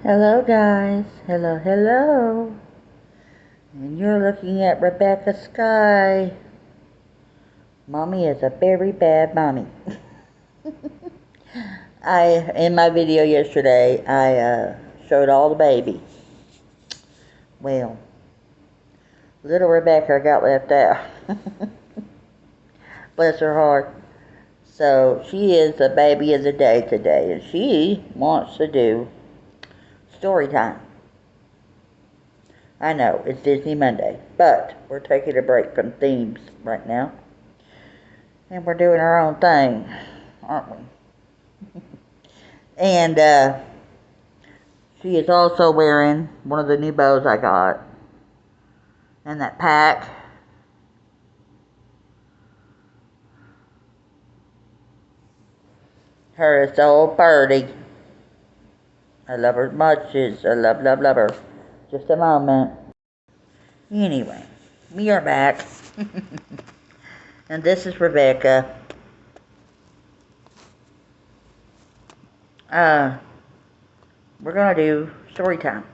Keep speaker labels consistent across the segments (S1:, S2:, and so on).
S1: Hello guys, hello, and you're looking at Rebecca Skye. Mommy is a very bad mommy. In my video yesterday, I showed all the babies. Well, little Rebecca got left out. Bless her heart. So she is the baby of the day today, and she wants to do story time. I know, it's Disney Monday, but we're taking a break from themes right now. And we're doing our own thing, aren't we? And she is also wearing one of the new bows I got. And that pack. Her is so pretty. I love her much. I love her. Just a moment. Anyway, we are back. And this is Rebecca. We're going to do story time.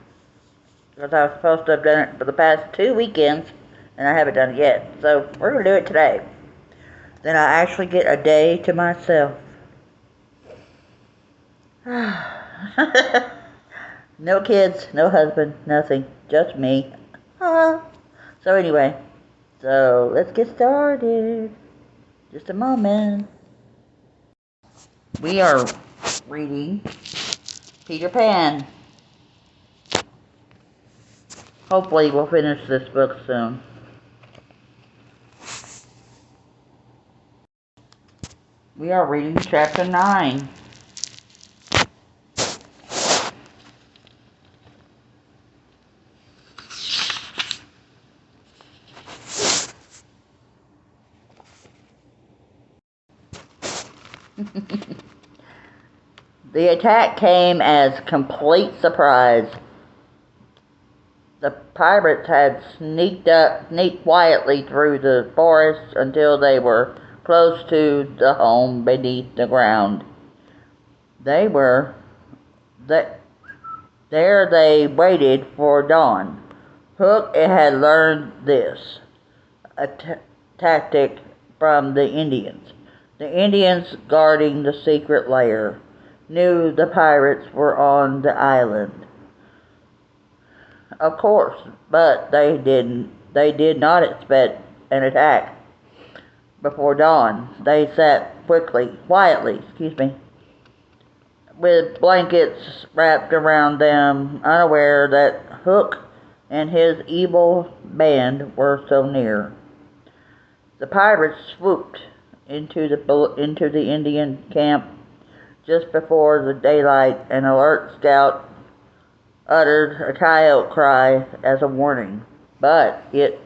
S1: Because I was supposed to have done it for the past 2 weekends, and I haven't done it yet. So we're going to do it today. Then I actually get a day to myself. No kids, no husband, nothing. Just me. So anyway, let's get started. Just a moment. We are reading Peter Pan. Hopefully we'll finish this book soon. We are reading chapter 9. The attack came as complete surprise. The pirates had sneaked quietly through the forest until they were close to the home beneath the ground. There they waited for dawn. Hook had learned this tactic from the Indians. The Indians guarding the secret lair knew the pirates were on the island. Of course, but they did not expect an attack before dawn. They sat quietly, with blankets wrapped around them, unaware that Hook and his evil band were so near. The pirates swooped into the Indian camp just before the daylight. An alert scout uttered a coyote cry as a warning, but it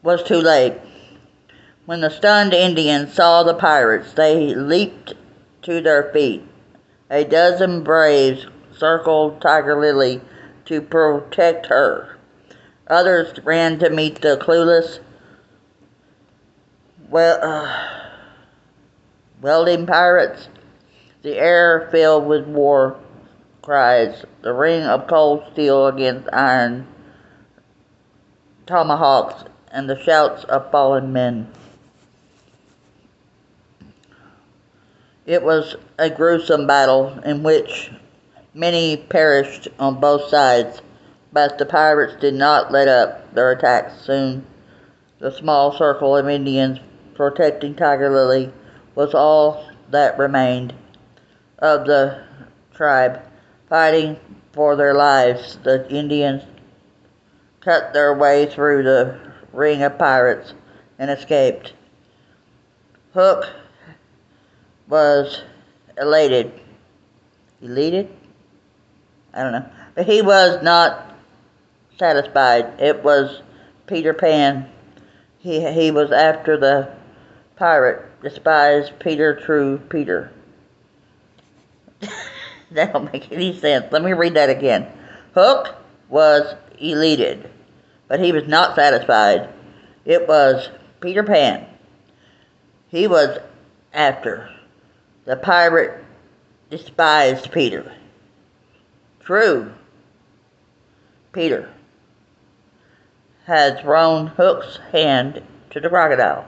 S1: was too late. When the stunned Indians saw the pirates, they leaped to their feet. A dozen braves circled Tiger Lily to protect her. Others ran to meet the clueless, welding pirates. The air filled with war cries, the ring of cold steel against iron tomahawks, and the shouts of fallen men. It was a gruesome battle in which many perished on both sides, but the pirates did not let up their attacks. Soon, the small circle of Indians protecting Tiger Lily was all that remained of the tribe, fighting for their lives. The Indians cut their way through the ring of pirates and escaped. Hook was elated. Elated? I don't know. But he was not satisfied. It was Peter Pan. He was after the pirate, despised Peter, true Peter. That don't make any sense. Let me read that again. Hook was elated, but he was not satisfied. It was Peter Pan. He was after. The pirate despised Peter. True, Peter had thrown Hook's hand to the crocodile,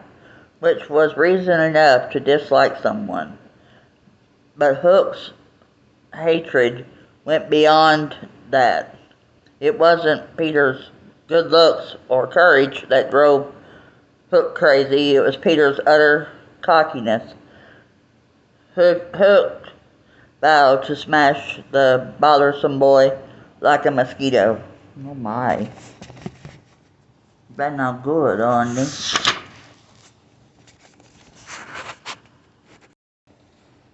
S1: which was reason enough to dislike someone. But Hook's hatred went beyond that. It wasn't Peter's good looks or courage that drove Hook crazy. It was Peter's utter cockiness. Hook vowed to smash the bothersome boy like a mosquito. Oh my. That's not good, Andy.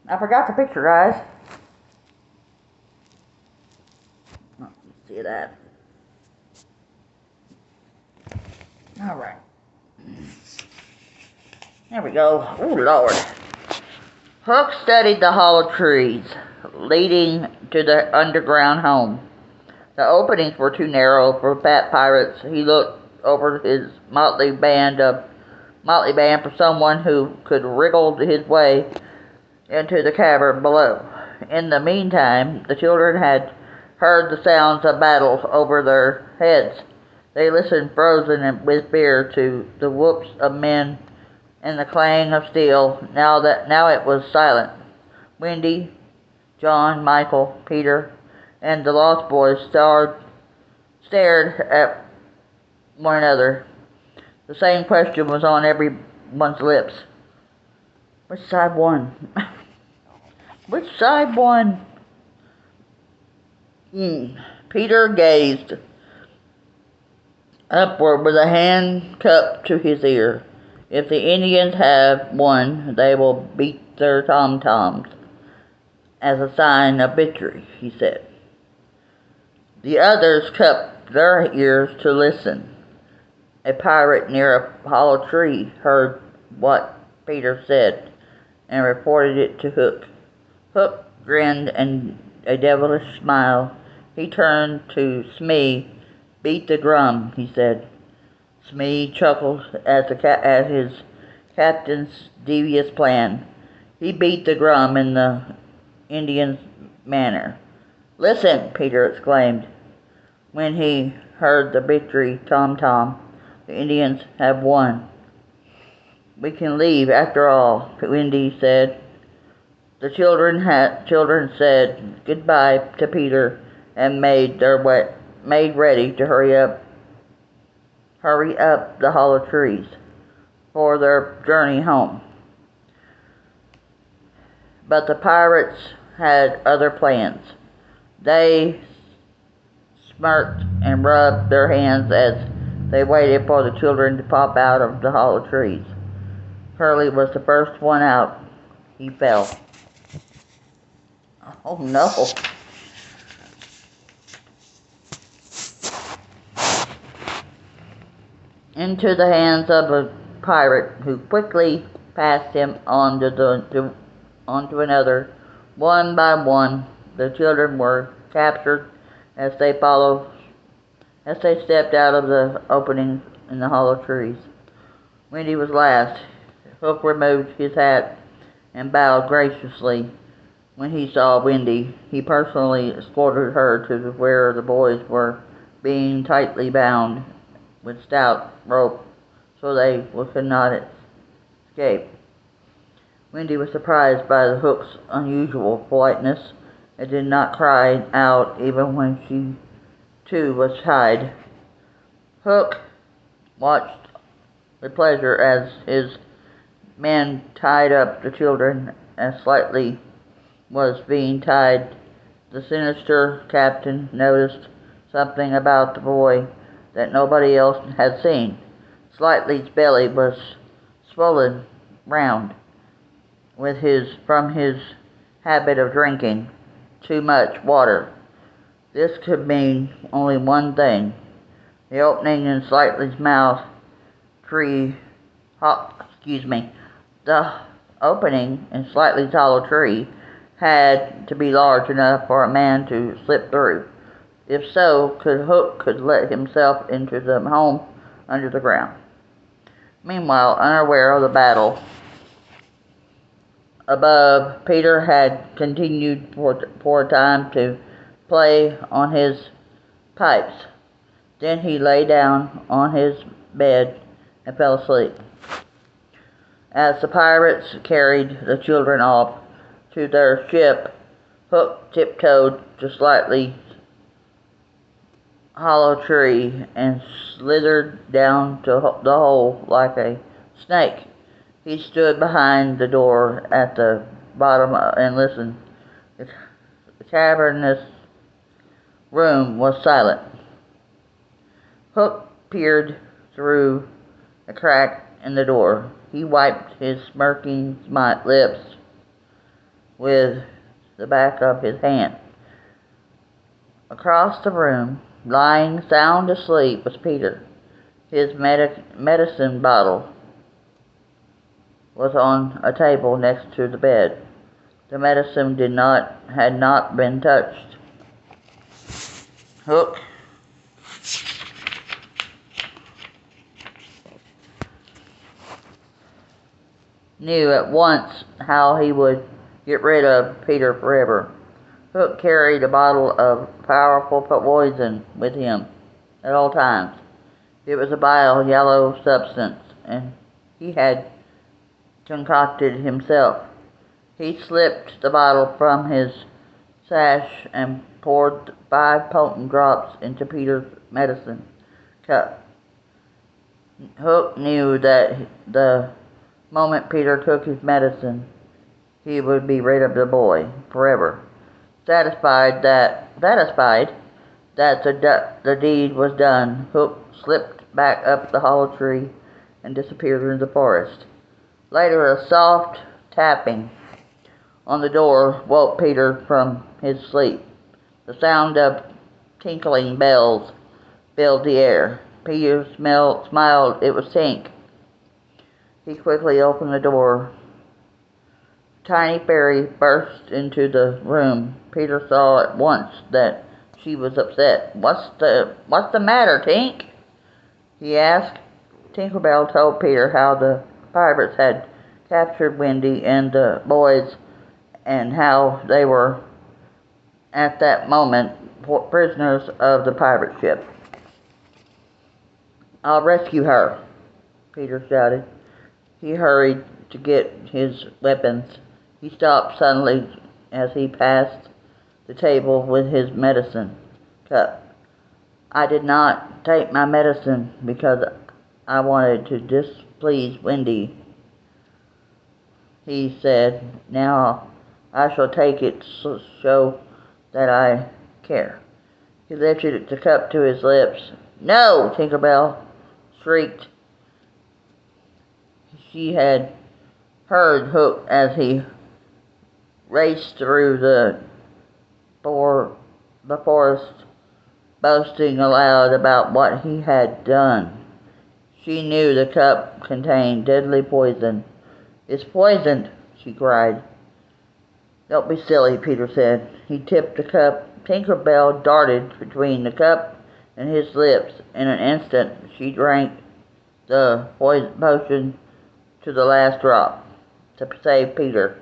S1: I forgot the picture, guys. Oh, see that. Alright. There we go. Oh, Lord. Hook studied the hollow trees leading to the underground home. The openings were too narrow for fat pirates. He looked over his motley band for someone who could wriggle his way into the cavern below. In the meantime, the children had heard the sounds of battles over their heads. They listened frozen with fear to the whoops of men and the clang of steel. Now it was silent. Wendy, John, Michael, Peter, and the Lost Boys stared at one another. The same question was on everyone's lips. Which side won? Which side won? Peter gazed upward with a hand cupped to his ear. If the Indians have won, they will beat their tom-toms as a sign of victory, he said. The others cupped their ears to listen. A pirate near a hollow tree heard what Peter said and reported it to Hook. Hook grinned and a devilish smile. He turned to Smee. Beat the drum, he said. Smee chuckled at his captain's devious plan. He beat the drum in the Indian's manner. Listen, Peter exclaimed when he heard the victory tom-tom. The Indians have won. We can leave after all, Wendy said. The children said goodbye to Peter and made ready to hurry up the hollow trees for their journey home. But the pirates had other plans. They smirked and rubbed their hands as they waited for the children to pop out of the hollow trees. Curly was the first one out. He fell. Oh no. Into the hands of a pirate who quickly passed him onto another. One by one, the children were captured as they stepped out of the openings in the hollow trees. Wendy was last. Hook removed his hat and bowed graciously when he saw Wendy. He personally escorted her to where the boys were being tightly bound with stout rope so they could not escape. Wendy was surprised by the Hook's unusual politeness and did not cry out even when she too was tied. Hook watched with pleasure as his men tied up the children as Slightly was being tied. The sinister captain noticed something about the boy that nobody else had seen. Slightly's belly was swollen round from his habit of drinking too much water. This could mean only one thing. The opening in Slightly's mouth the opening in Slightly's hollow tree had to be large enough for a man to slip through. If so, Hook could let himself into the home under the ground. Meanwhile, unaware of the battle above, Peter had continued for a time to play on his pipes. Then he lay down on his bed and fell asleep. As the pirates carried the children off to their ship, Hook tiptoed to slightly hollow tree and slithered down to the hole like a snake. He stood behind the door at the bottom and listened. The cavernous room was silent. Hook peered through a crack in the door. He wiped his smirking lips with the back of his hand. Across the room, lying sound asleep, was Peter. His medicine bottle was on a table next to the bed. The medicine had not been touched. Hook knew at once how he would get rid of Peter forever. Hook carried a bottle of powerful poison with him at all times. It was a vile yellow substance, and he had concocted himself. He slipped the bottle from his sash and poured 5 potent drops into Peter's medicine cup. Hook knew that the moment Peter took his medicine, he would be rid of the boy forever. Satisfied that the deed was done, Hook slipped back up the hollow tree and disappeared in the forest. Later, a soft tapping on the door woke Peter from his sleep. The sound of tinkling bells filled the air. Peter smiled. It was Tink. He quickly opened the door. Tiny fairy burst into the room. Peter saw at once that she was upset. What's the matter, Tink?" he asked. Tinker Bell told Peter how the pirates had captured Wendy and the boys, and how they were at that moment prisoners of the pirate ship. "I'll rescue her," Peter shouted. He hurried to get his weapons. He stopped suddenly as he passed the table with his medicine cup. "I did not take my medicine because I wanted to displease Wendy," he said. "Now I shall take it to show that I care." He lifted the cup to his lips. "No!" Tinker Bell shrieked. She had heard Hook as he raced through the forest, boasting aloud about what he had done. She knew the cup contained deadly poison. "It's poisoned!" she cried. "Don't be silly," Peter said. He tipped the cup. Tinker Bell darted between the cup and his lips. In an instant she drank the potion to the last drop. To save Peter,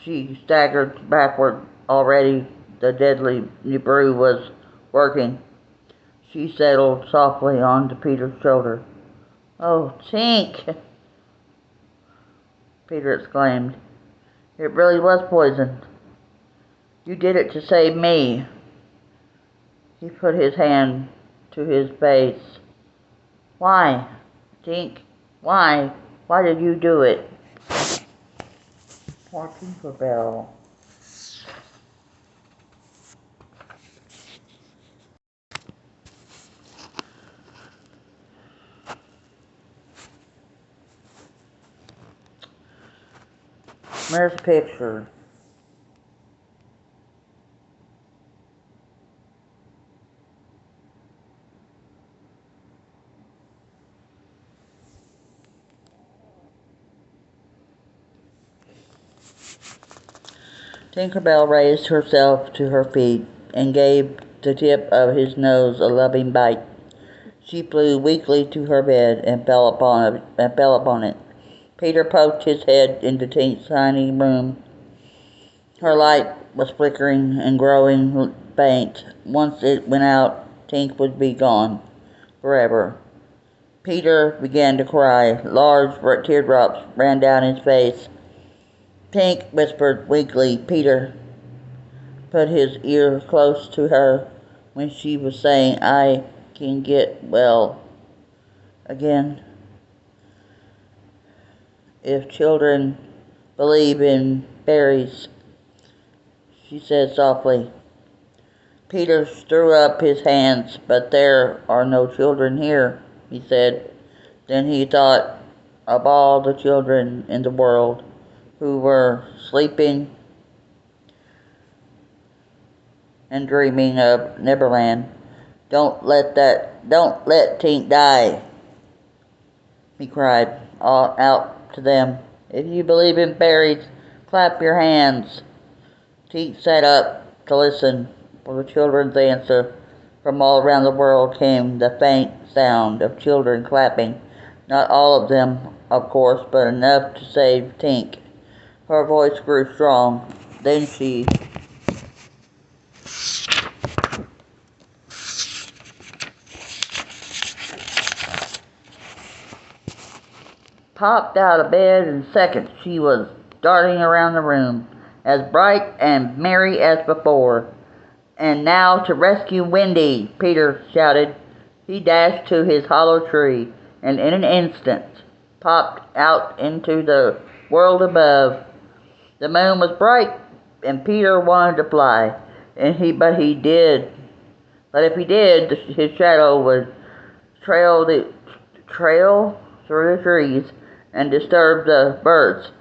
S1: she staggered backward. Already the deadly brew was working. She settled softly onto Peter's shoulder. "Oh, Tink!" Peter exclaimed. "It really was poisoned. You did it to save me." He put his hand to his face. "Why, Tink? Why? Why did you do it?" Poor Tinker Bell. There's a picture. Tinker Bell raised herself to her feet and gave the tip of his nose a loving bite. She flew weakly to her bed and fell upon it. Peter poked his head into Tink's tiny room. Her light was flickering and growing faint. Once it went out, Tink would be gone forever. Peter began to cry. Large teardrops ran down his face. Tink whispered weakly. Peter put his ear close to her when she was saying, I can get well again if children believe in fairies, she said softly. Peter threw up his hands. But there are no children here, he said. Then he thought of all the children in the world who were sleeping and dreaming of Neverland. Don't let Tink die, he cried out to them. If you believe in fairies, clap your hands. Tink sat up to listen for the children's answer. From all around the world came the faint sound of children clapping. Not all of them, of course, but enough to save Tink. Her voice grew strong. Then she popped out of bed in seconds. She was darting around the room, as bright and merry as before. And now to rescue Wendy, Peter shouted. He dashed to his hollow tree, and in an instant popped out into the world above. The moon was bright, and Peter wanted to fly, but if he did, his shadow would trail through the trees and disturb the birds.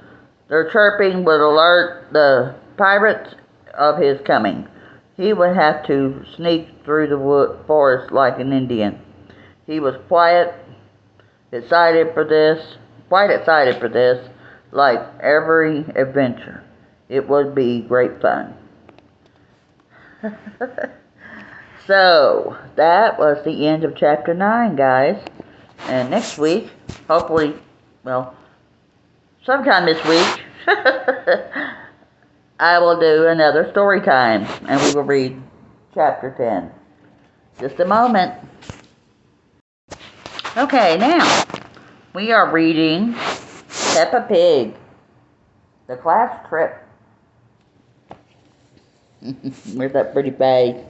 S1: Their chirping would alert the pirates of his coming. He would have to sneak through the forest like an Indian. He was quite excited for this, like every adventure. It would be great fun. So, that was the end of chapter 9, guys. And next week, hopefully, well, sometime this week, I will do another story time, and we will read chapter 10. Just a moment. Okay, now, we are reading Peppa Pig, The Class Trip. Where's that pretty face?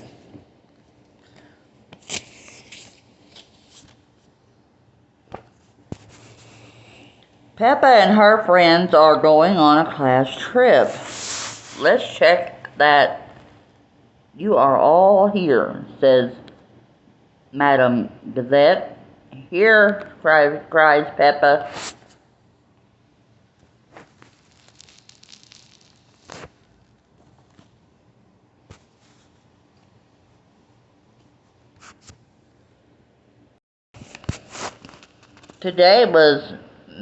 S1: Peppa and her friends are going on a class trip. Let's check that you are all here, says Madame Gazette. Here, cries Peppa. Today was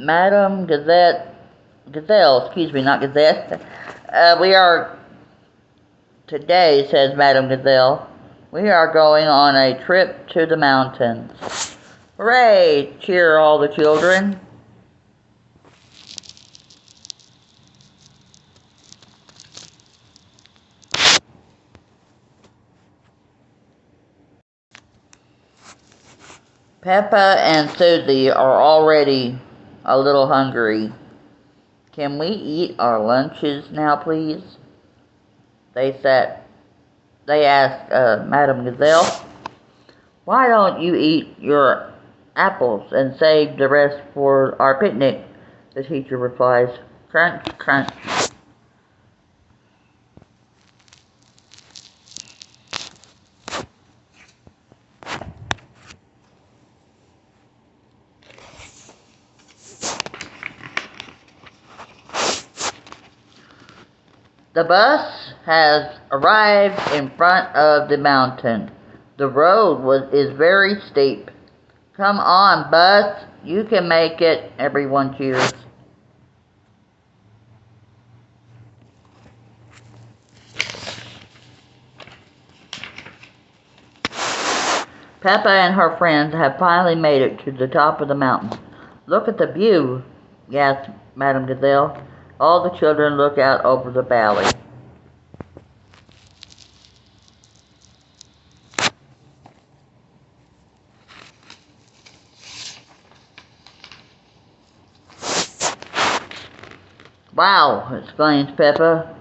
S1: Madame Gazelle, excuse me, not Gazette. Today, says Madame Gazelle, we are going on a trip to the mountains. Hooray! Cheer all the children. Peppa and Susie are already a little hungry. Can we eat our lunches now, please? They asked Madame Gazelle. Why don't you eat your apples and save the rest for our picnic? The teacher replies. Crunch, crunch. The bus has arrived in front of the mountain. The road is very steep. Come on, bus, you can make it, everyone cheers. Peppa and her friends have finally made it to the top of the mountain. Look at the view, gasped Madame Gazelle. All the children look out over the valley. Wow, exclaims Peppa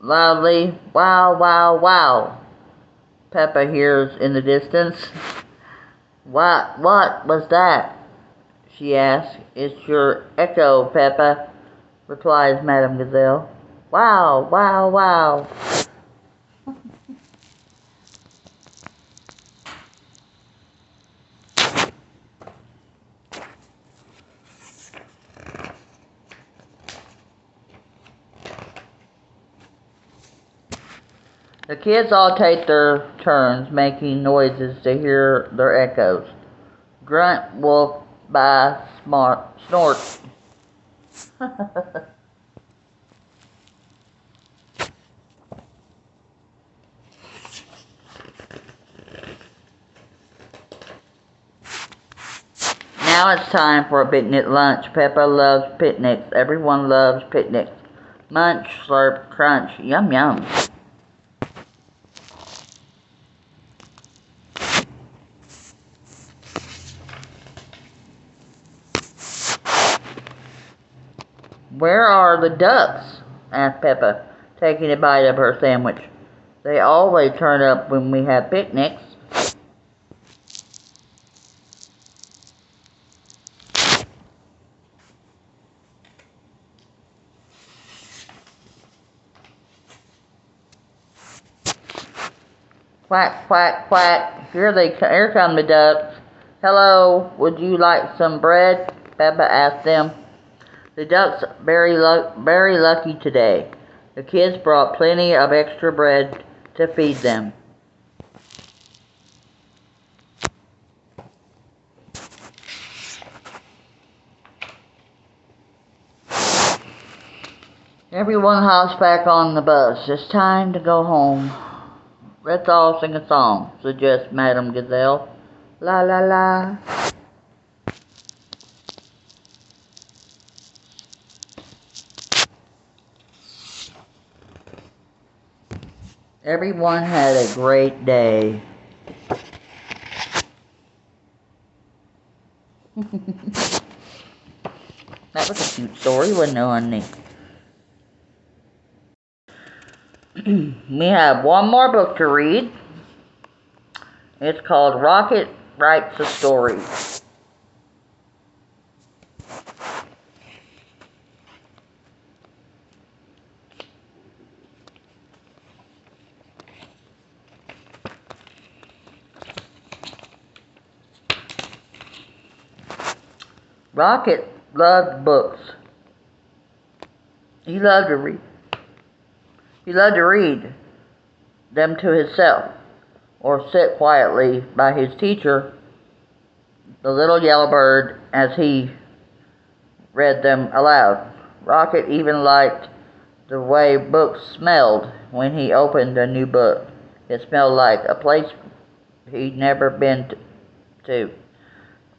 S1: loudly. Wow, wow, wow, Peppa hears in the distance. What was that? She asks. It's your echo, Peppa, replies Madame Gazelle. Wow, wow, wow. The kids all take their turns making noises to hear their echoes. Grunt, wolf, baa, snort. Now it's time for a picnic lunch. Peppa loves picnics. Everyone loves picnics. Munch, slurp, crunch, yum yum. Where are the ducks? Asked Peppa, taking a bite of her sandwich. They always turn up when we have picnics. Quack, quack, quack. Here come the ducks. Hello, would you like some bread? Peppa asked them. The ducks very lucky today. The kids brought plenty of extra bread to feed them. Everyone hops back on the bus. It's time to go home. Let's all sing a song, suggests Madame Gazelle. La la la. Everyone had a great day. That was a cute story, wasn't it, honey? We have one more book to read. It's called Rocket Writes a Story. Rocket loved books. He loved to read. He loved to read them to himself or sit quietly by his teacher, the little yellow bird, as he read them aloud. Rocket even liked the way books smelled when he opened a new book. It smelled like a place he'd never been to,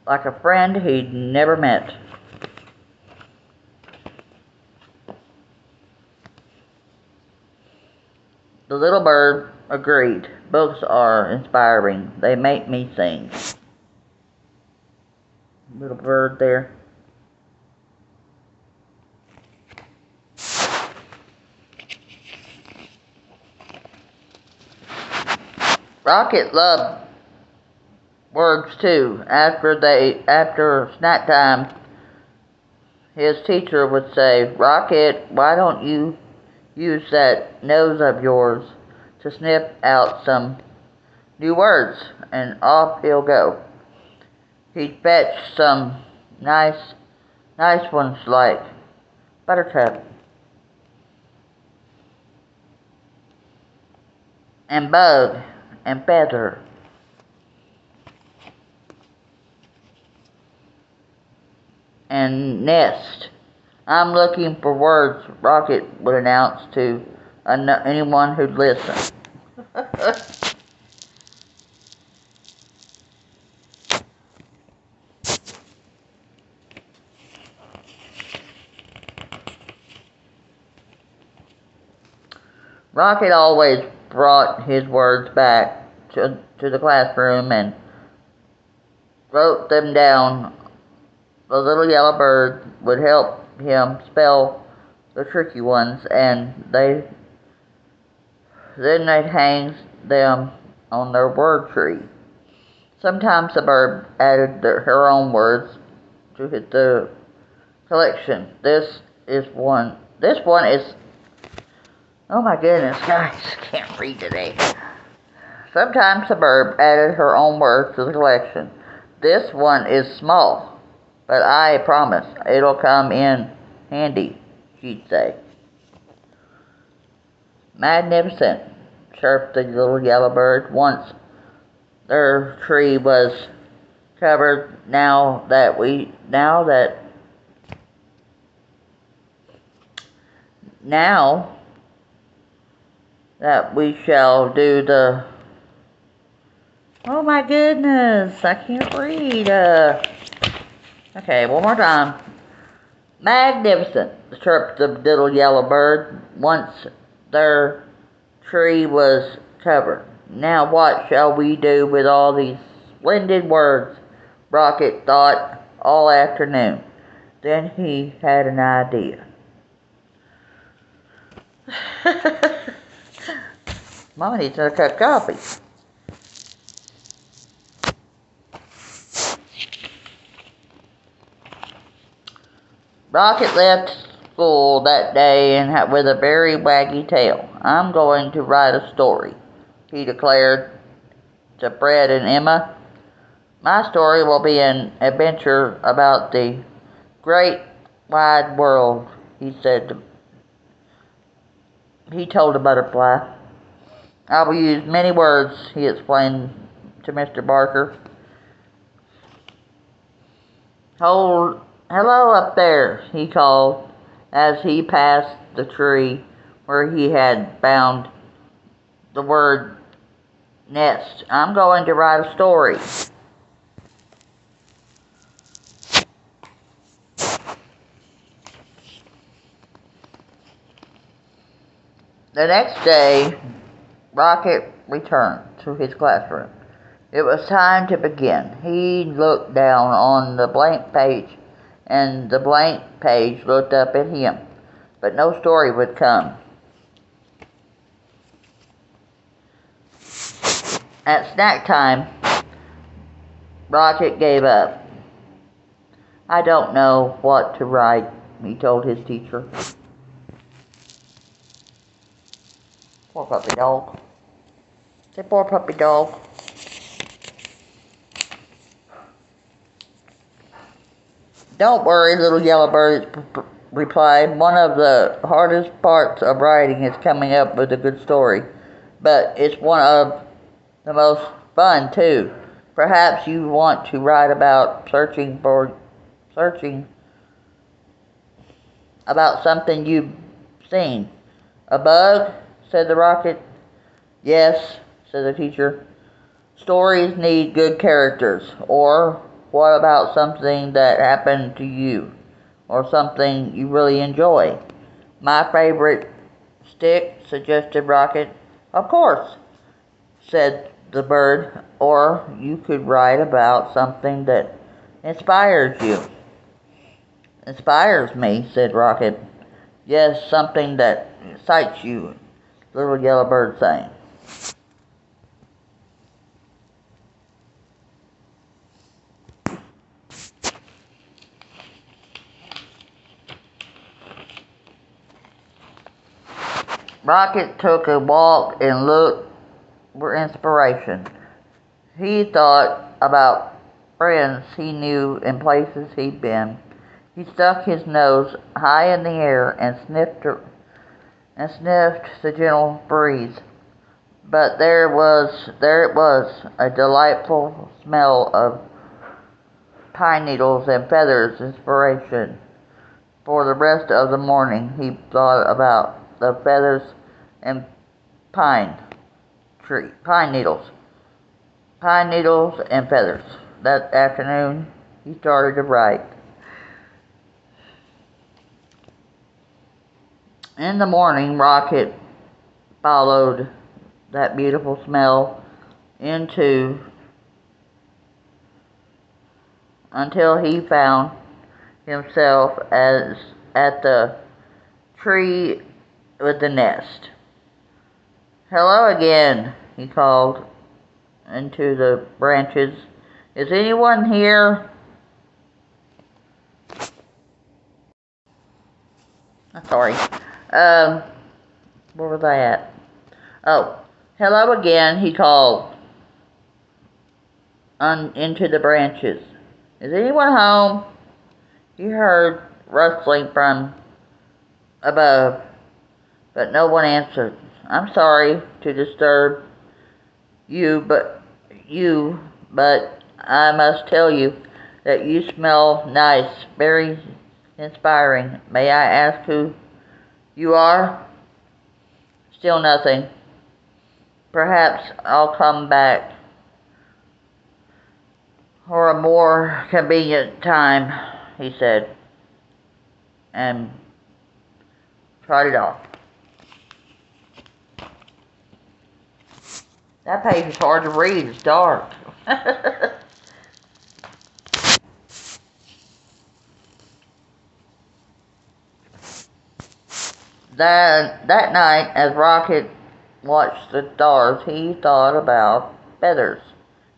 S1: like a friend he'd never met. The little bird agreed. Books are inspiring. They make me sing. Little bird there. Rocket loved words too. After snack time, his teacher would say, "Rocket, why don't you use that nose of yours to sniff out some new words?" And off he'll go. He'd fetch some nice ones like buttercup and bug and feather and nest. "I'm looking for words," Rocket would announce to anyone who'd listen. Rocket always brought his words back to the classroom and wrote them down. The little yellow bird would help him spell the tricky ones, and then they'd hang them on their word tree. Sometimes the bird added her own words to the collection. This one is. Oh my goodness, guys, can't read today. Sometimes the bird added her own words to the collection. This one is small, but I promise it'll come in handy, she'd say. Magnificent, chirped the little yellow bird. Once their tree was covered, now that we shall do the. Oh my goodness, I can't read. Okay, one more time. Magnificent, chirped the little yellow bird. Once their tree was covered. Now what shall we do with all these splendid words? Rocket thought all afternoon. Then he had an idea. Mama needs another cup of coffee. Rocket left school that day and with a very waggy tail. I'm going to write a story, he declared to Fred and Emma. My story will be an adventure about the great wide world, he told the butterfly. I will use many words, he explained to Mr. Barker. Hello up there, he called as he passed the tree where he had found the word nest. I'm going to write a story. The next day, Rocket returned to his classroom. It was time to begin. He looked down on the blank page, and the blank page looked up at him, but no story would come. At snack time, Rocket gave up. I don't know what to write, he told his teacher. Poor puppy dog. Say poor puppy dog. Don't worry, little yellow bird replied. One of the hardest parts of writing is coming up with a good story, but it's one of the most fun too. Perhaps you want to write about searching about something you've seen. A bug? Said the rocket. Yes, said the teacher. Stories need good characters. Or what about something that happened to you? Or something you really enjoy? My favorite stick, suggested Rocket. Of course, said the bird. Or you could write about something that inspires you. Inspires me, said Rocket. Yes, something that excites you, little yellow bird sang. Rocket took a walk and looked for inspiration. He thought about friends he knew and places he'd been. He stuck his nose high in the air and sniffed the gentle breeze. But there it was, a delightful smell of pine needles and feathers. Inspiration. For the rest of the morning, he thought about the feathers and pine needles and feathers. That afternoon, he started to write. In the morning, Rocket followed that beautiful smell into until he found himself at the tree with the nest. "Hello again," he called into the branches. "Is anyone here?" Sorry. Where was I at? Oh, "Hello again," he called into the branches. "Is anyone home?" He heard rustling from above, but no one answered. "I'm sorry to disturb you, but I must tell you that you smell nice, very inspiring. May I ask who you are?" Still nothing. "Perhaps I'll come back or a more convenient time," he said, and trotted off. That page is hard to read, it's dark. That night, as Rocket watched the stars, he thought about feathers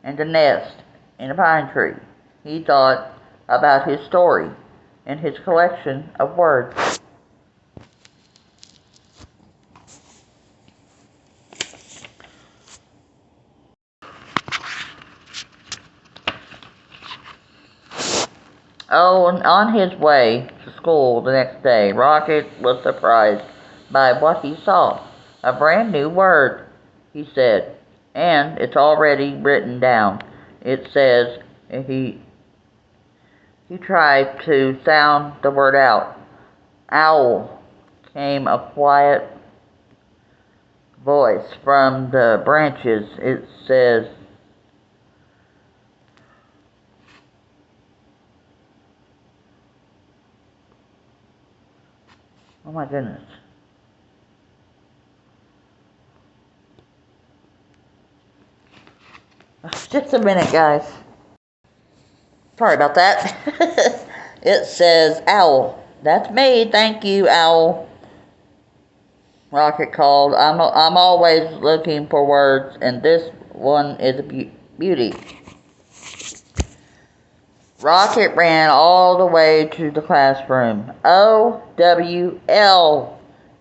S1: and a nest in a pine tree. He thought about his story and his collection of words. Oh, and on his way to school the next day, Rocket was surprised by what he saw. "A brand new word," he said, "and it's already written down." It says he tried to sound the word out. "Owl," came a quiet voice from the branches. It says, oh my goodness. Just a minute, guys. Sorry about that. It says, "Owl." "That's me, thank you, Owl," Rocket called. I'm always looking for words, and this one is a beauty." Rocket ran all the way to the classroom. "O-W-L.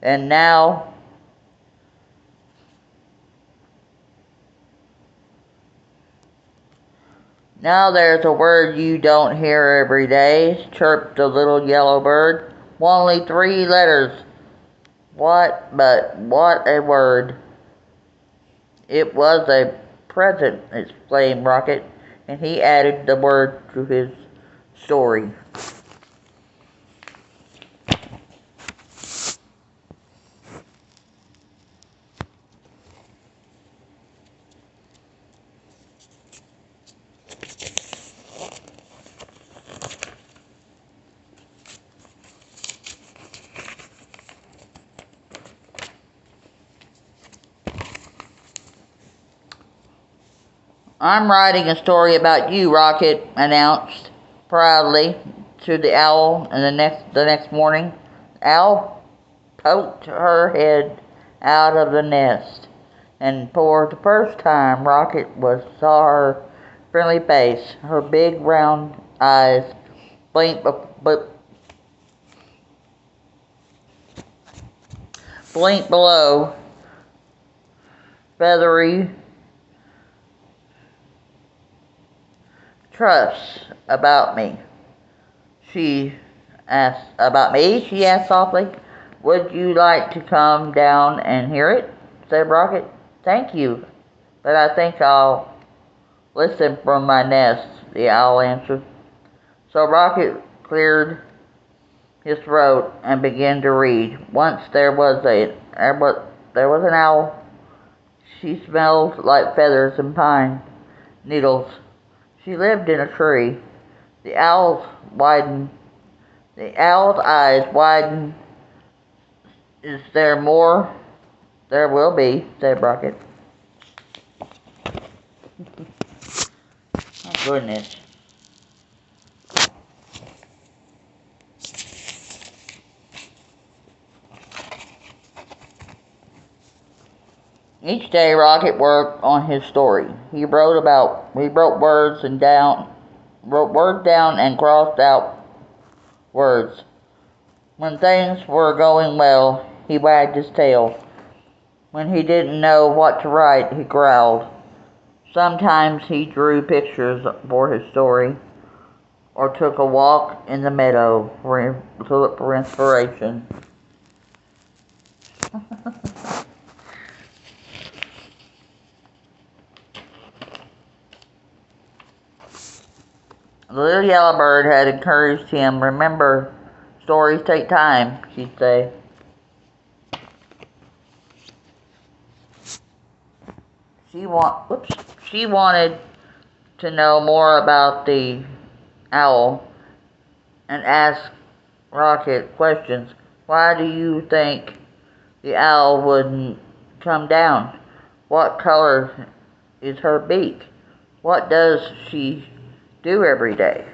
S1: And now there's a word you don't hear every day," chirped the little yellow bird. "Only 3 letters. What a word." "It was a present," exclaimed Rocket, and he added the word to his story. "I'm writing a story about you," Rocket announced proudly to the owl and the next morning. The owl poked her head out of the nest, and for the first time Rocket saw her friendly face. Her big round eyes blinked, blinked below feathery truffs. "About me?" she asked. "About me?" she asked softly. "Would you like to come down and hear it?" said Rocket. "Thank you, but I think I'll listen from my nest," the owl answered. So Rocket cleared his throat and began to read. Once there was an owl. She smelled like feathers and pine needles. She lived in a tree. The owl's widened. The owl's eyes widened. "Is there more There will be, said Rocket. My goodness. Each day Rocket worked on his story. He wrote words down and crossed out words. When things were going well, he wagged his tail. When he didn't know what to write, he growled. Sometimes he drew pictures for his story, or took a walk in the meadow to look for inspiration. The little yellow bird had encouraged him. Remember, stories take time, she'd say. She wanted to know more about the owl and asked Rocket questions. Why do you think the owl wouldn't come down? What color is her beak? What does she do every day?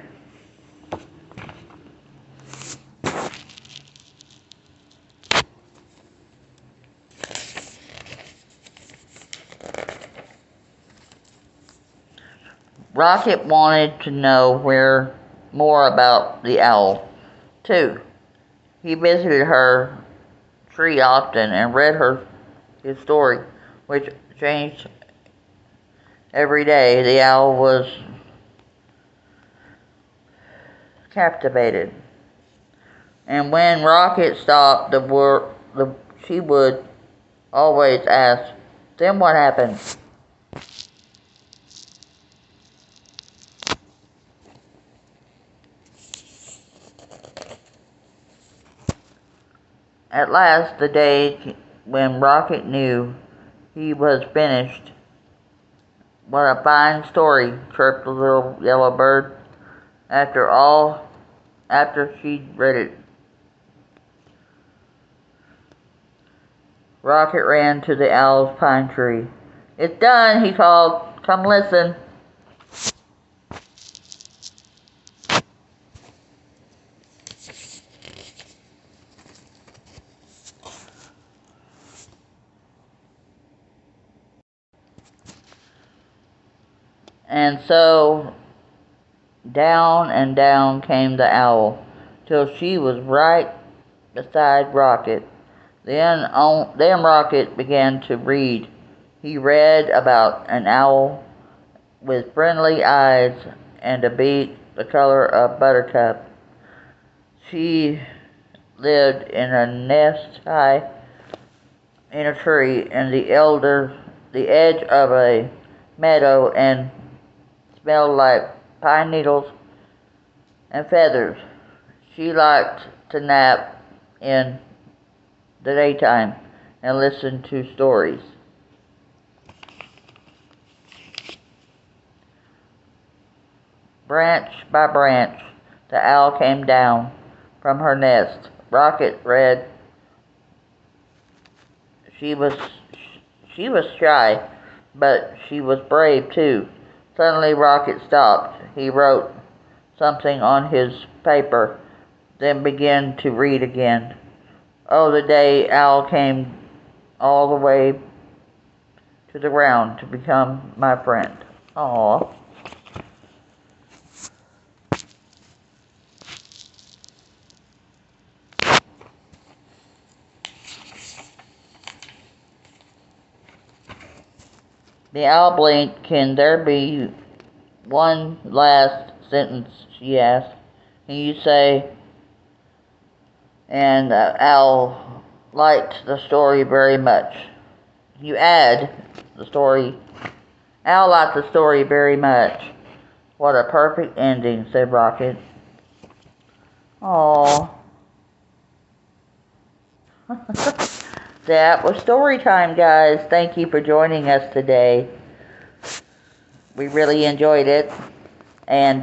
S1: Rocket wanted to know more about the owl, too. He visited her tree often and read her his story, which changed every day. The owl was captivated. And when Rocket stopped, she would always ask, then what happened? At last, the day when Rocket knew he was finished. What a fine story, chirped the little yellow bird. After she'd read it, Rocket ran to the owl's pine tree. It's done, he called. Come listen. And so down and down came the owl, till she was right beside Rocket. Then Rocket began to read. He read about an owl with friendly eyes and a beak the color of buttercup. She lived in a nest high in a tree in the edge of a meadow and smelled like pine needles and feathers. She liked to nap in the daytime and listen to stories. Branch by branch, the owl came down from her nest. Rocket read. She was shy, but she was brave too. Suddenly Rocket stopped. He wrote something on his paper, then began to read again. Oh, the day owl came all the way to the ground to become my friend. Aww. The owl blinked. Can there be one last sentence, she asked. Can you say, and the owl liked the story very much. You add the story. Owl liked the story very much. What a perfect ending, said Rocket. Aww. That was story time, guys. Thank you for joining us today. We really enjoyed it. And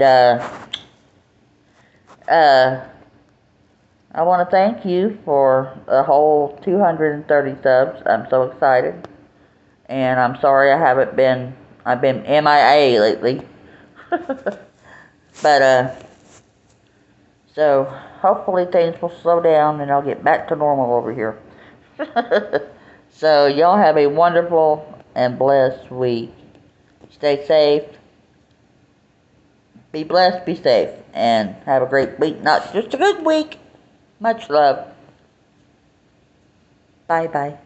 S1: I want to thank you for a whole 230 subs. I'm so excited. And I'm sorry I've been MIA lately. But, so hopefully things will slow down and I'll get back to normal over here. So y'all have a wonderful and blessed week. Stay safe. Be blessed, be safe, and have a great week. Not just a good week. Much love. Bye-bye.